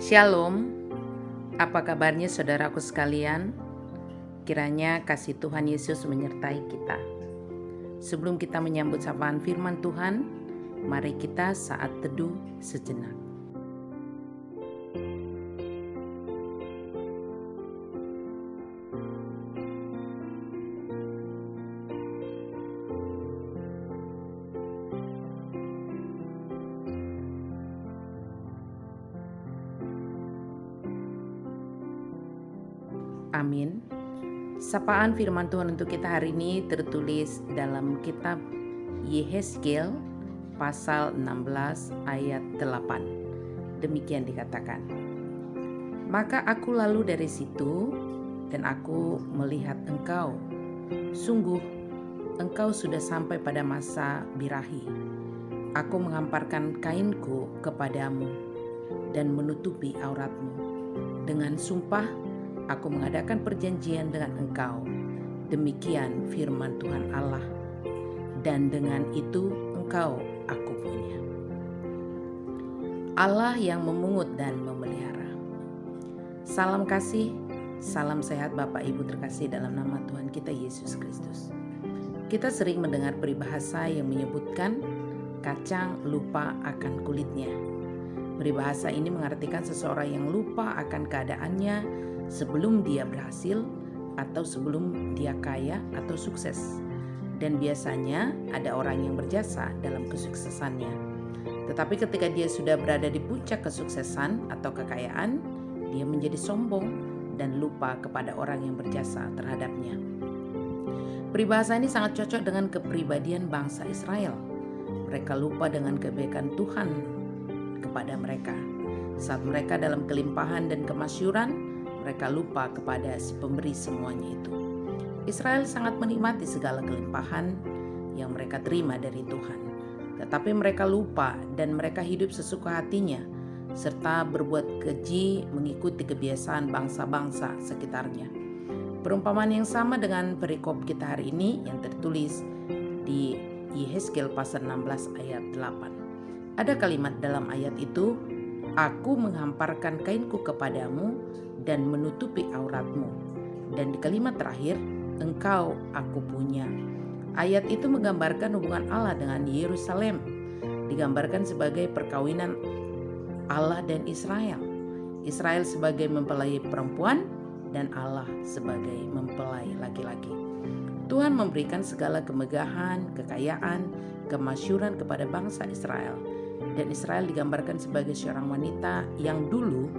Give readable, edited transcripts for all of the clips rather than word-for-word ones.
Shalom, apa kabarnya saudaraku sekalian? Kiranya kasih Tuhan Yesus menyertai kita. Sebelum kita menyambut sapaan firman Tuhan, mari kita saat teduh sejenak. Amin. Sapaan firman Tuhan untuk kita hari ini tertulis dalam kitab Yehezkiel pasal 16 ayat 8. Demikian dikatakan. Maka aku lalu dari situ dan aku melihat engkau. Sungguh engkau sudah sampai pada masa birahi. Aku menghamparkan kainku kepadamu dan menutupi auratmu. Dengan sumpah aku mengadakan perjanjian dengan engkau. Demikian firman Tuhan Allah. Dan dengan itu engkau aku punya. Allah yang memungut dan memelihara. Salam kasih, salam sehat Bapak Ibu terkasih dalam nama Tuhan kita Yesus Kristus. Kita sering mendengar peribahasa yang menyebutkan kacang lupa akan kulitnya. Peribahasa ini mengartikan seseorang yang lupa akan keadaannya sebelum dia berhasil atau sebelum dia kaya atau sukses. Dan biasanya ada orang yang berjasa dalam kesuksesannya. Tetapi ketika dia sudah berada di puncak kesuksesan atau kekayaan, dia menjadi sombong dan lupa kepada orang yang berjasa terhadapnya. Peribahasa ini sangat cocok dengan kepribadian bangsa Israel. Mereka lupa dengan kebaikan Tuhan kepada mereka. Saat mereka dalam kelimpahan dan kemasyuran, mereka lupa kepada si pemberi semuanya itu. Israel sangat menikmati segala kelimpahan yang mereka terima dari Tuhan. Tetapi mereka lupa dan mereka hidup sesuka hatinya, serta berbuat keji mengikuti kebiasaan bangsa-bangsa sekitarnya. Perumpamaan yang sama dengan perikop kita hari ini yang tertulis di Yehezkiel pasal 16 ayat 8. Ada kalimat dalam ayat itu, aku menghamparkan kainku kepadamu dan menutupi auratmu. Dan di kalimat terakhir, engkau aku punya. Ayat itu menggambarkan hubungan Allah dengan Yerusalem. Digambarkan sebagai perkawinan Allah dan Israel. Israel sebagai mempelai perempuan dan Allah sebagai mempelai laki-laki. Tuhan memberikan segala kemegahan, kekayaan, kemasyuran kepada bangsa Israel. Dan Israel digambarkan sebagai seorang wanita yang dulu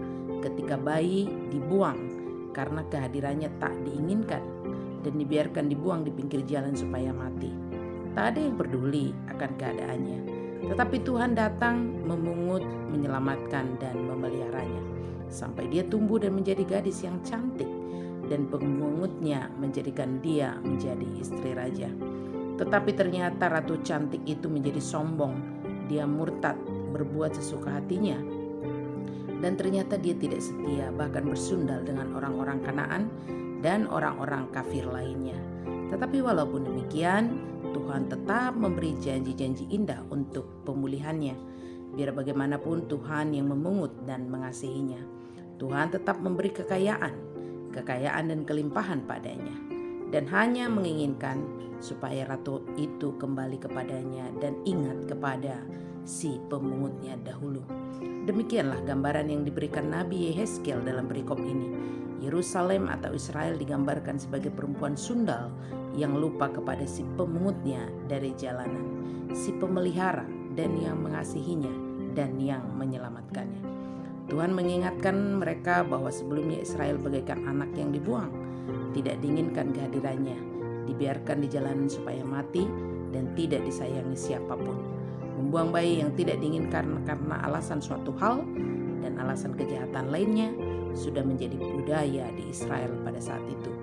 ketika bayi dibuang karena kehadirannya tak diinginkan dan dibiarkan dibuang di pinggir jalan supaya mati. Tak ada yang peduli akan keadaannya. Tetapi Tuhan datang memungut, menyelamatkan dan memeliharanya sampai dia tumbuh dan menjadi gadis yang cantik, dan pemungutnya menjadikan dia menjadi istri raja. Tetapi ternyata ratu cantik itu menjadi sombong. Dia murtad, berbuat sesuka hatinya. Dan ternyata dia tidak setia, bahkan bersundal dengan orang-orang Kanaan dan orang-orang kafir lainnya. Tetapi walaupun demikian, Tuhan tetap memberi janji-janji indah untuk pemulihannya. Biar bagaimanapun Tuhan yang memungut dan mengasihinya. Tuhan tetap memberi kekayaan dan kelimpahan padanya. Dan hanya menginginkan supaya ratu itu kembali kepadanya dan ingat kepada si pemungutnya dahulu. Demikianlah gambaran yang diberikan Nabi Yehezkiel dalam perikop ini. Yerusalem atau Israel digambarkan sebagai perempuan sundal yang lupa kepada si pemungutnya dari jalanan, si pemelihara dan yang mengasihinya dan yang menyelamatkannya. Tuhan mengingatkan mereka bahwa sebelumnya Israel bagaikan anak yang dibuang, tidak diinginkan kehadirannya, dibiarkan di jalanan supaya mati dan tidak disayangi siapapun. Membuang bayi yang tidak diinginkan karena alasan suatu hal dan alasan kejahatan lainnya sudah menjadi budaya di Israel pada saat itu,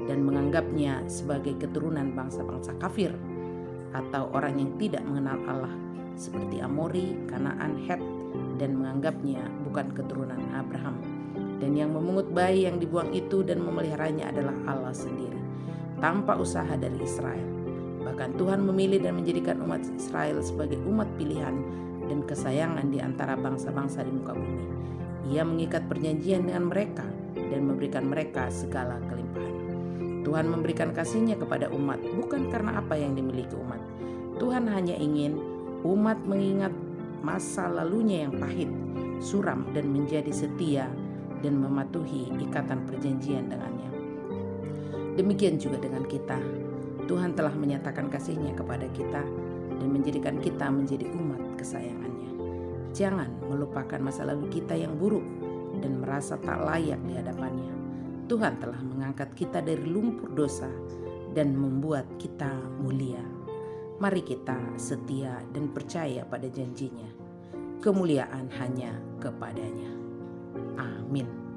dan menganggapnya sebagai keturunan bangsa-bangsa kafir atau orang yang tidak mengenal Allah seperti Amori, Kanaan, Het, dan menganggapnya bukan keturunan Abraham. Dan yang memungut bayi yang dibuang itu dan memeliharanya adalah Allah sendiri, tanpa usaha dari Israel. Bahkan Tuhan memilih dan menjadikan umat Israel sebagai umat pilihan dan kesayangan di antara bangsa-bangsa di muka bumi. Ia mengikat perjanjian dengan mereka dan memberikan mereka segala kelimpahan. Tuhan memberikan kasih-Nya kepada umat bukan karena apa yang dimiliki umat. Tuhan hanya ingin umat mengingat masa lalunya yang pahit, suram, dan menjadi setia dan mematuhi ikatan perjanjian dengannya. Demikian juga dengan kita. Tuhan telah menyatakan kasih-Nya kepada kita dan menjadikan kita menjadi umat kesayangan-Nya. Jangan melupakan masa lalu kita yang buruk dan merasa tak layak di hadapan-Nya. Tuhan telah mengangkat kita dari lumpur dosa dan membuat kita mulia. Mari kita setia dan percaya pada janji-Nya. Kemuliaan hanya kepada-Nya. Amin.